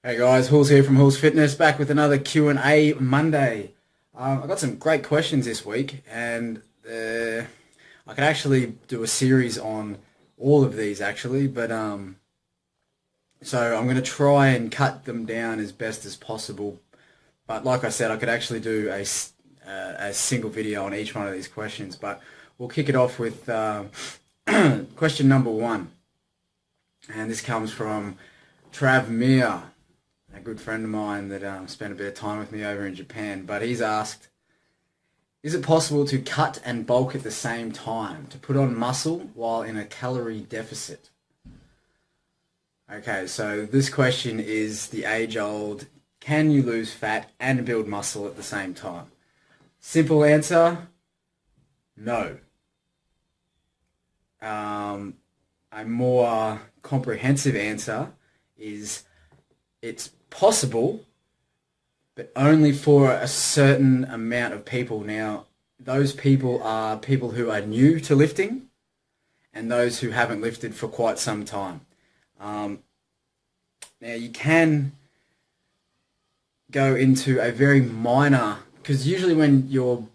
Hey guys, Houls here from Houls Fitness, back with another Q&A Monday. I got some great questions this week, and I could actually do a series on all of these actually, but so I'm going to try and cut them down as best as possible. But like I said, I could actually do a single video on each one of these questions. But we'll kick it off with question number 1, and this comes from Trav Mir, a good friend of mine that spent a bit of time with me over in Japan. But he's asked, is it possible to cut and bulk at the same time, to put on muscle while in a calorie deficit? Okay, so this question is the age-old, can you lose fat and build muscle at the same time? Simple answer, no. A more comprehensive answer is it's possible, but only for a certain amount of people. Now, those people are people who are new to lifting and those who haven't lifted for quite some time. Now, you can go into a very minor, because usually when you're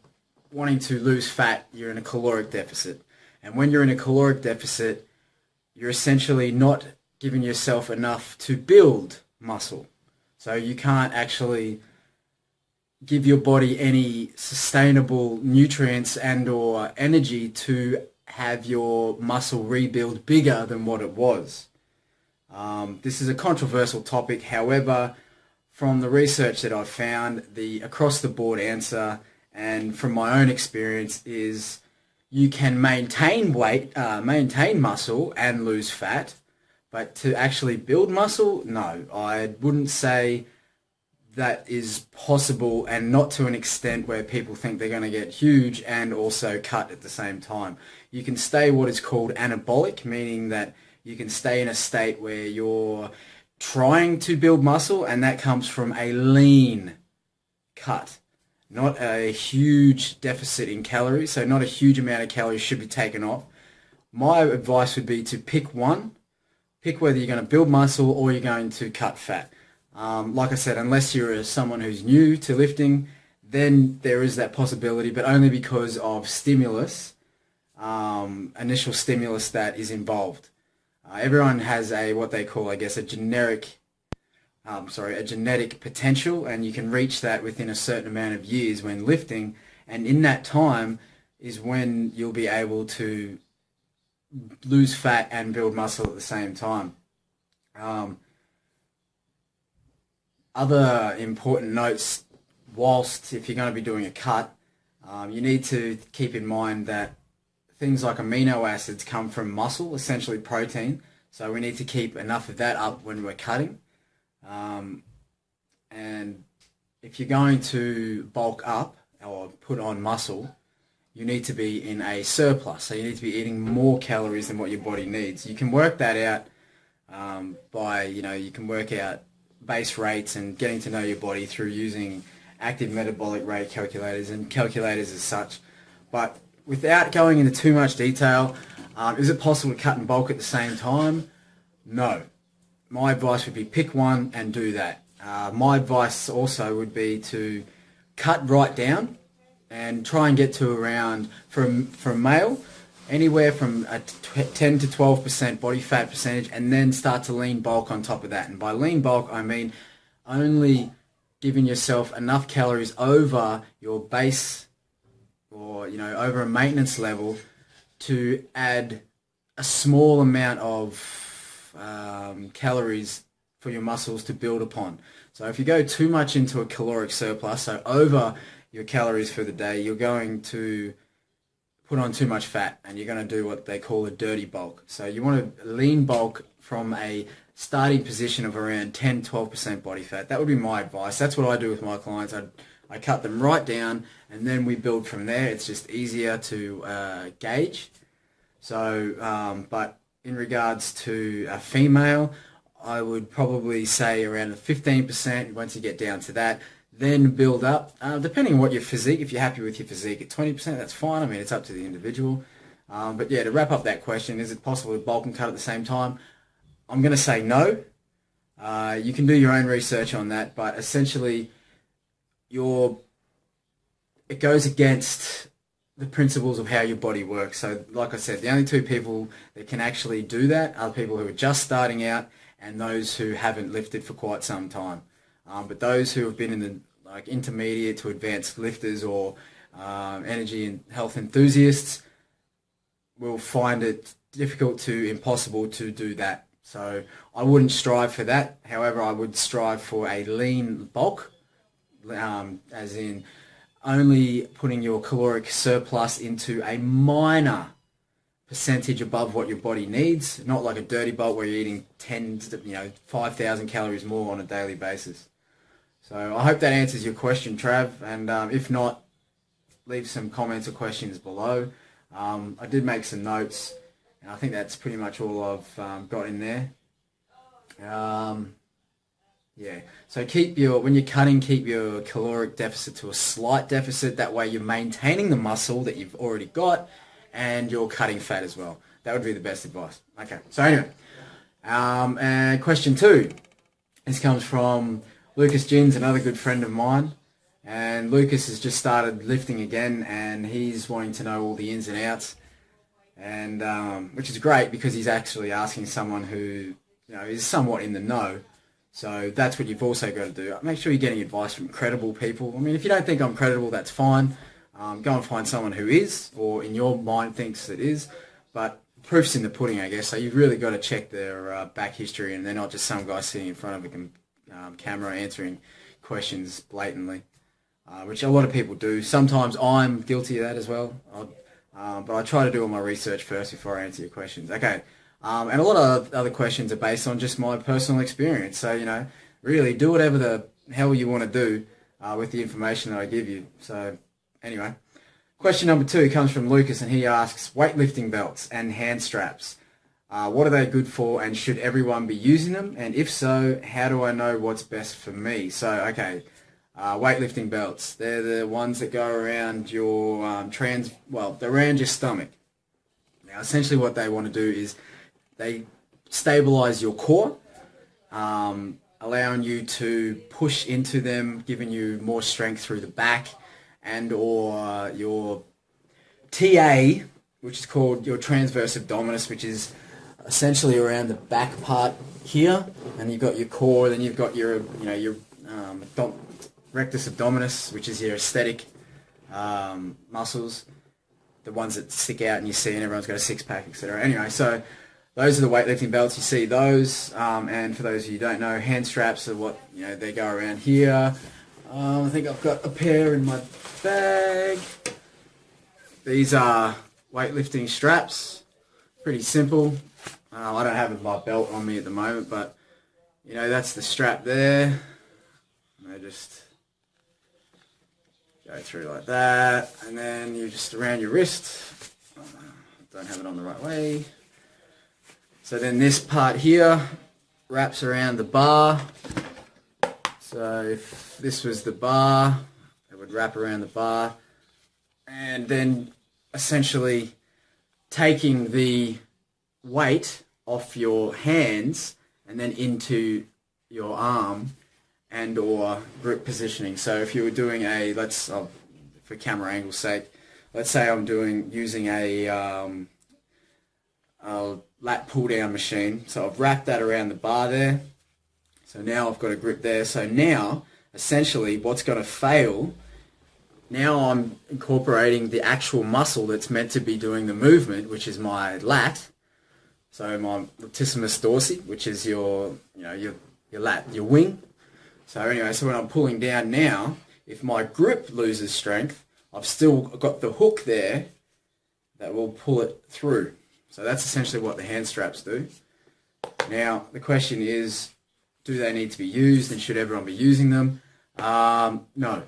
wanting to lose fat, you're in a caloric deficit. And when you're in a caloric deficit, you're essentially not giving yourself enough to build muscle. So you can't actually give your body any sustainable nutrients and or energy to have your muscle rebuild bigger than what it was. This is a controversial topic. However, from the research that I've found, the across-the-board answer, and from my own experience, is you can maintain weight, maintain muscle and lose fat, but to actually build muscle, no. I wouldn't say that is possible, and not to an extent where people think they're going to get huge and also cut at the same time. You can stay what is called anabolic, meaning that you can stay in a state where you're trying to build muscle, and that comes from a lean cut, not a huge deficit in calories. So not a huge amount of calories should be taken off. My advice would be to pick one. Pick whether you're going to build muscle or you're going to cut fat. Like I said, unless you're someone who's new to lifting, then there is that possibility, but only because of stimulus, initial stimulus that is involved. Everyone has what they call, I guess, a genetic potential, and you can reach that within a certain amount of years when lifting, and in that time is when you'll be able to lose fat and build muscle at the same time. Other important notes, whilst if you're going to be doing a cut, you need to keep in mind that things like amino acids come from muscle, essentially protein, so we need to keep enough of that up when we're cutting. And if you're going to bulk up or put on muscle, you need to be in a surplus, so you need to be eating more calories than what your body needs. You can work that out by, you can work out base rates and getting to know your body through using active metabolic rate calculators and calculators as such. But without going into too much detail, is it possible to cut and bulk at the same time? No. My advice would be pick one and do that. My advice also would be to cut right down and try and get to around, for a male, anywhere from a 10 to 12% body fat percentage, and then start to lean bulk on top of that. And by lean bulk, I mean only giving yourself enough calories over your base, or over a maintenance level, to add a small amount of calories for your muscles to build upon. So if you go too much into a caloric surplus, so over your calories for the day, you're going to put on too much fat, and you're going to do what they call a dirty bulk. So you want to lean bulk from a starting position of around 10-12% body fat. That would be my advice. That's what I do with my clients. I cut them right down, and then we build from there. It's just easier to gauge. So, but in regards to a female, I would probably say around 15% once you get down to that. Then build up, depending on what your physique, if you're happy with your physique at 20%, that's fine. I mean, it's up to the individual. But yeah, to wrap up that question, is it possible to bulk and cut at the same time? I'm going to say no. You can do your own research on that, but essentially it goes against the principles of how your body works. So like I said, the only two people that can actually do that are people who are just starting out and those who haven't lifted for quite some time. But those who have been in the intermediate to advanced lifters or energy and health enthusiasts will find it difficult to impossible to do that. So I wouldn't strive for that. However, I would strive for a lean bulk, as in only putting your caloric surplus into a minor percentage above what your body needs, not like a dirty bulk where you're eating 5,000 calories more on a daily basis. So I hope that answers your question, Trav, and if not, leave some comments or questions below. I did make some notes, and I think that's pretty much all I've got in there. Yeah, so when you're cutting, keep your caloric deficit to a slight deficit. That way you're maintaining the muscle that you've already got and you're cutting fat as well. That would be the best advice. Okay, so anyway, and question 2. This comes from Lucas Gins, another good friend of mine. And Lucas has just started lifting again and he's wanting to know all the ins and outs. And which is great because he's actually asking someone who is somewhat in the know. So that's what you've also got to do. Make sure you're getting advice from credible people. I mean, if you don't think I'm credible, that's fine. Go and find someone who is, or in your mind thinks it is. But proof's in the pudding, I guess. So you've really got to check their back history, and they're not just some guy sitting in front of a camera answering questions blatantly, which a lot of people do. Sometimes I'm guilty of that as well. But I try to do all my research first before I answer your questions. Okay. And a lot of other questions are based on just my personal experience. So, really do whatever the hell you want to do with the information that I give you. So, anyway, question number 2 comes from Lucas, and he asks, weightlifting belts and hand straps. What are they good for, and should everyone be using them? And if so, how do I know what's best for me? So, okay, weightlifting belts. They're the ones that go around your they're around your stomach. Now, essentially what they want to do is they stabilize your core, allowing you to push into them, giving you more strength through the back, and or your TA, which is called your transverse abdominis, which is essentially around the back part here, and you've got your core, then you've got your rectus abdominis, which is your aesthetic muscles, the ones that stick out and you see, and everyone's got a six-pack, etc. Anyway, so those are the weightlifting belts. You see those, and for those of you who don't know, hand straps are what, they go around here. I think I've got a pair in my bag. These are weightlifting straps. Pretty simple. I don't have my belt on me at the moment, but, that's the strap there. And they just go through like that, and then you just around your wrist. Don't have it on the right way. So then this part here wraps around the bar. So if this was the bar, it would wrap around the bar. And then essentially taking the weight off your hands and then into your arm and or grip positioning. So if you were doing for camera angle's sake, let's say I'm using a lat pull down machine. So I've wrapped that around the bar there. So now I've got a grip there. So now essentially what's going to fail, now I'm incorporating the actual muscle that's meant to be doing the movement, which is my lat. So my latissimus dorsi, which is your lat, your wing. So anyway, so when I'm pulling down now, if my grip loses strength, I've still got the hook there that will pull it through. So that's essentially what the hand straps do. Now, the question is, do they need to be used and should everyone be using them? No.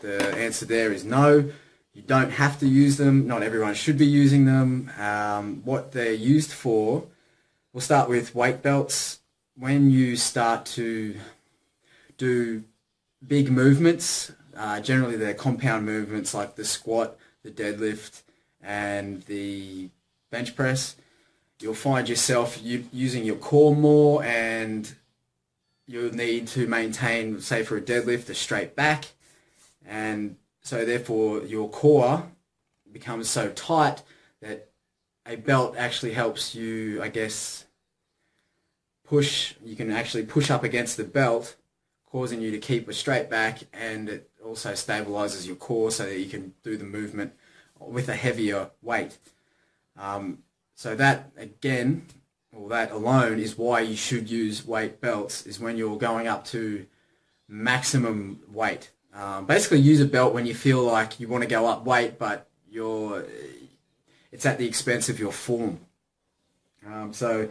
The answer there is no. You don't have to use them. Not everyone should be using them. What they're used for, we'll start with weight belts. when you start to do big movements, generally they're compound movements like the squat, the deadlift, and the bench press, you'll find yourself using your core more, and you'll need to maintain, say for a deadlift, a straight back, and so therefore your core becomes so tight that a belt actually helps you, I guess, you can actually push up against the belt, causing you to keep a straight back, and it also stabilizes your core so that you can do the movement with a heavier weight. So that again, or that alone, is why you should use weight belts, is when you're going up to maximum weight. Basically use a belt when you feel like you want to go up weight, but it's at the expense of your form. So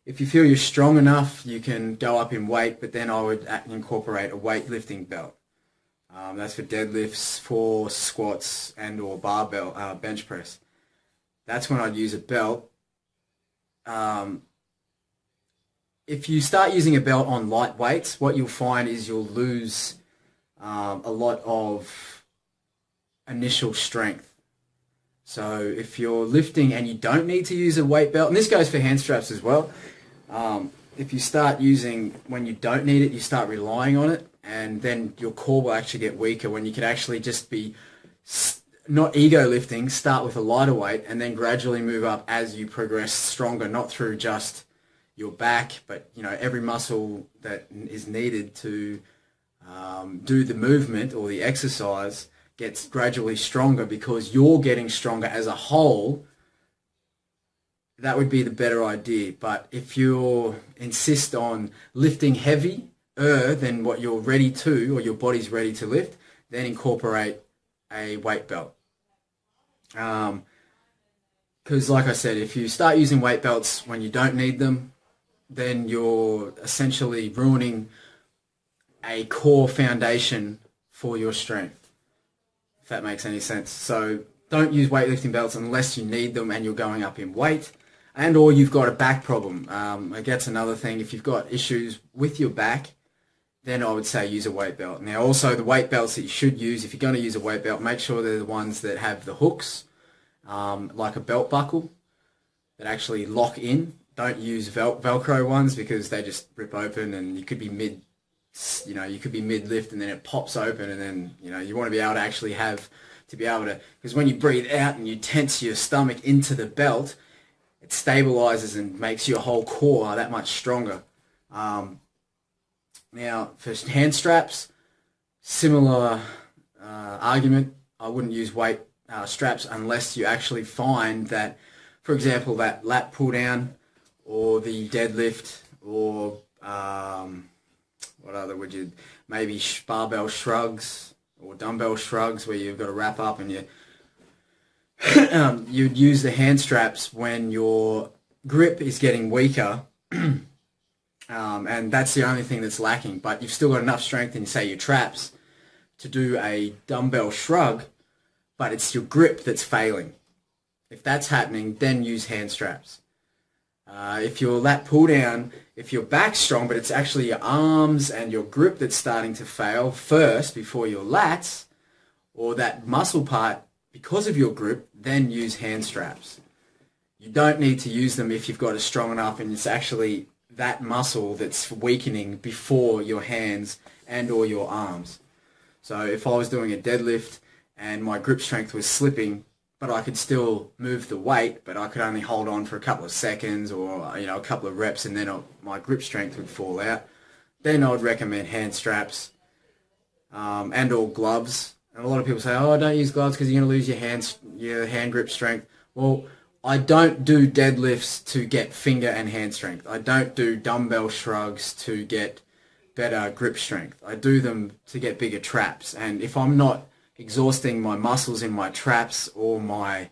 if you feel you're strong enough, you can go up in weight, but then I would incorporate a weightlifting belt. That's for deadlifts, for squats, and or barbell bench press. That's when I'd use a belt. If you start using a belt on light weights, what you'll find is you'll lose a lot of initial strength. So if you're lifting and you don't need to use a weight belt, and this goes for hand straps as well, if you start using when you don't need it, you start relying on it, and then your core will actually get weaker when you can actually just be not ego lifting, start with a lighter weight and then gradually move up as you progress stronger, not through just your back, but every muscle that is needed to do the movement or the exercise gets gradually stronger because you're getting stronger as a whole. That would be the better idea. But if you insist on lifting heavier than what you're ready to, or your body's ready to lift, then incorporate a weight belt. Because like I said, if you start using weight belts when you don't need them, then you're essentially ruining a core foundation for your strength, if that makes any sense. So don't use weightlifting belts unless you need them and you're going up in weight, and or you've got a back problem. I guess another thing, if you've got issues with your back, then I would say use a weight belt. Now also the weight belts that you should use, if you're going to use a weight belt, make sure they're the ones that have the hooks, like a belt buckle, that actually lock in. Don't use Velcro ones because they just rip open and you could be mid lift and then it pops open, and then you want to be able to actually because when you breathe out and you tense your stomach into the belt, it stabilizes and makes your whole core that much stronger. Now for hand straps, similar argument. I wouldn't use weight straps unless you actually find that, for example, that lat pull down or the deadlift, or what other would you, maybe barbell shrugs or dumbbell shrugs where you've got to wrap up and you'd use the hand straps when your grip is getting weaker, and that's the only thing that's lacking, but you've still got enough strength in, say, your traps to do a dumbbell shrug, but it's your grip that's failing. If that's happening, then use hand straps. If your lat pull down, if your back's strong, but it's actually your arms and your grip that's starting to fail first before your lats, or that muscle part because of your grip, then use hand straps. You don't need to use them if you've got it strong enough and it's actually that muscle that's weakening before your hands and or your arms. So if I was doing a deadlift and my grip strength was slipping, but I could still move the weight, but I could only hold on for a couple of seconds or a couple of reps, and then my grip strength would fall out, then I would recommend hand straps and or gloves. And a lot of people say, oh, don't use gloves because you're going to lose your hand grip strength. Well, I don't do deadlifts to get finger and hand strength. I don't do dumbbell shrugs to get better grip strength. I do them to get bigger traps. And if I'm not exhausting my muscles in my traps or my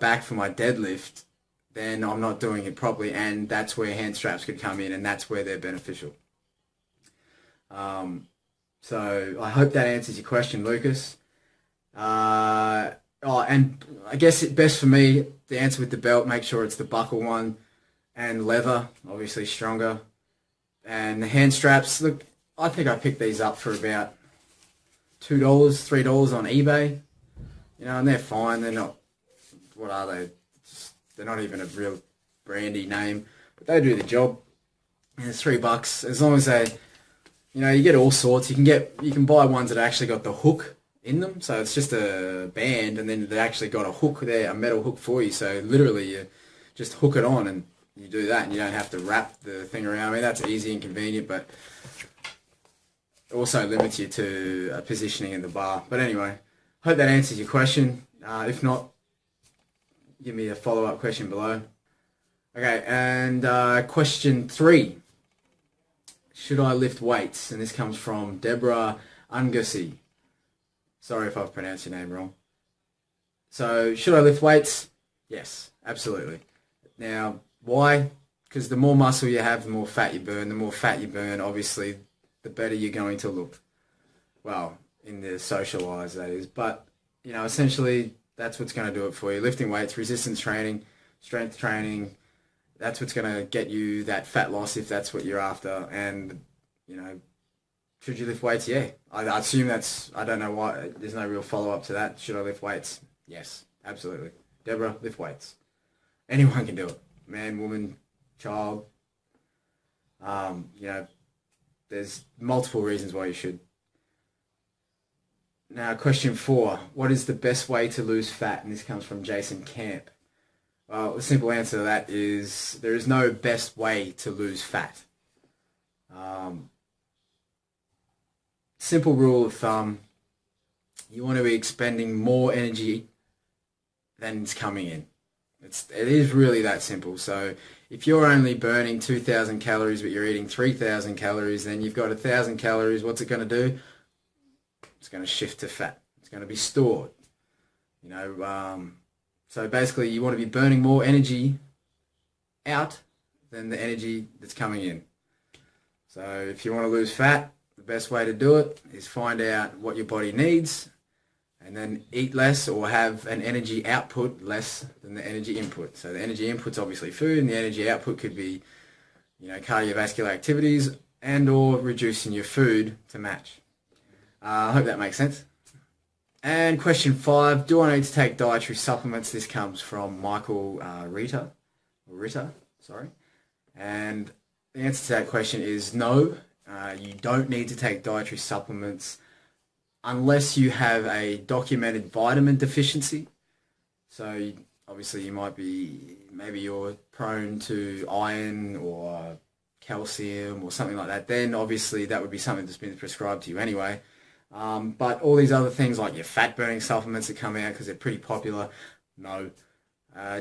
back for my deadlift, then I'm not doing it properly, and that's where hand straps could come in, and that's where they're beneficial. So I hope that answers your question, Lucas. And I guess it's best for me, the answer with the belt, make sure it's the buckle one, and leather, obviously stronger. And the hand straps, look, I think I picked these up for about $2, $3 on eBay. You know, and they're fine. They're not, what are they? They're not even a real brandy name, but they do the job. And it's $3 as long as they, you know, you get all sorts. You can buy ones that actually got the hook in them, so it's just a band, and then they actually got a hook there, a metal hook for you. So literally, you just hook it on, and you do that, and you don't have to wrap the thing around. I mean, that's easy and convenient, but it also limits you to positioning in the bar. But anyway, hope that answers your question. If not, give me a follow-up question below. Okay, and question 3. Should I lift weights? And this comes from Deborah Ungussi. Sorry if I've pronounced your name wrong. So, should I lift weights? Yes, absolutely. Now, why? Because the more muscle you have, the more fat you burn. The more fat you burn, obviously, the better you're going to look. Well, in the social eyes, that is. But, you know, essentially, that's what's going to do it for you. Lifting weights, resistance training, strength training, that's what's going to get you that fat loss if that's what you're after. And, you know, should you lift weights? Yeah. I assume that's, I don't know why, there's no real follow-up to that. Should I lift weights? Yes, absolutely. Deborah, lift weights. Anyone can do it. Man, woman, child. You know, there's multiple reasons why you should. Now, question 4. What is the best way to lose fat? And this comes from Jason Camp. Well, the simple answer to that is there is no best way to lose fat. Simple rule of thumb, you want to be expending more energy than it's coming in. It is really that simple. So if you're only burning 2,000 calories but you're eating 3,000 calories, then you've got 1,000 calories. What's it going to do? It's going to shift to fat. It's going to be stored. You know, so basically you want to be burning more energy out than the energy that's coming in. So if you want to lose fat, the best way to do it is find out what your body needs and then eat less or have an energy output less than the energy input. So the energy input's obviously food, and the energy output could be, you know, cardiovascular activities and or reducing your food to match. I hope that makes sense. And question 5, do I need to take dietary supplements? This comes from Michael Ritter, sorry. And the answer to that question is no. You don't need to take dietary supplements unless you have a documented vitamin deficiency. So obviously you might be, maybe you're prone to iron or calcium or something like that. Then obviously that would be something that's been prescribed to you anyway. But all these other things like your fat burning supplements that come out because they're pretty popular, no.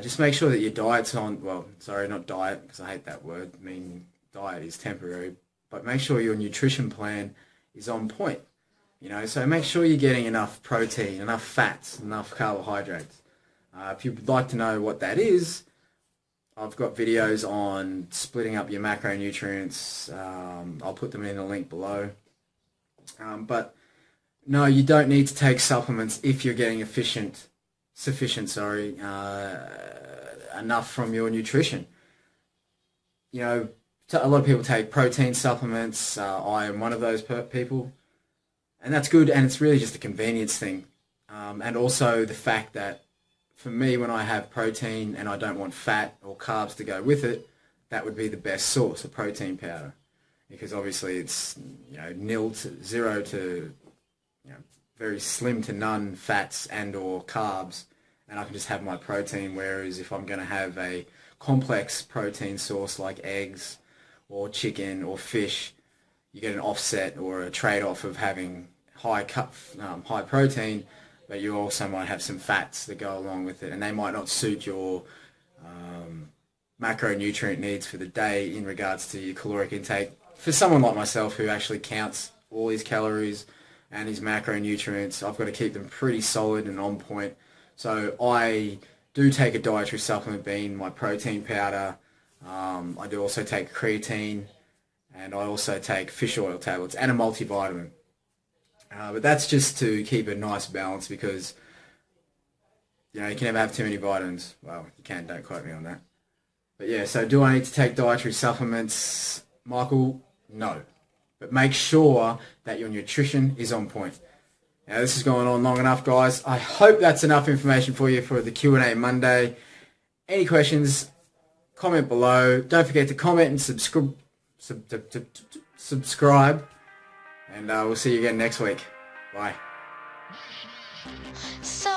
Just make sure that your diet's on, well, sorry, not diet, because I hate that word. I mean, diet is temporary. But make sure your nutrition plan is on point. You know, so make sure you're getting enough protein, enough fats, enough carbohydrates. If you'd like to know what that is, I've got videos on splitting up your macronutrients. I'll put them in the link below. But no, you don't need to take supplements if you're getting sufficient, enough from your nutrition. You know, a lot of people take protein supplements. I am one of those people. And that's good, and it's really just a convenience thing. And also the fact that for me, when I have protein and I don't want fat or carbs to go with it, that would be the best source of protein powder. Because obviously it's, you know, 0 to, you know, very slim to none fats and or carbs, and I can just have my protein. Whereas if I'm going to have a complex protein source like eggs or chicken or fish, you get an offset or a trade-off of having high protein, but you also might have some fats that go along with it, and they might not suit your macronutrient needs for the day in regards to your caloric intake. For someone like myself who actually counts all his calories and his macronutrients, I've got to keep them pretty solid and on point. So I do take a dietary supplement being my protein powder. I do also take creatine, and I also take fish oil tablets and a multivitamin. But that's just to keep a nice balance because, you know, you can never have too many vitamins. Well, you can, don't quote me on that. But yeah, so do I need to take dietary supplements? Michael, No. But make sure that your nutrition is on point. Now, this has gone on long enough, guys. I hope that's enough information for you for the Q&A Monday. Any questions, comment below. Don't forget to comment and subscribe. And we'll see you again next week. Bye. So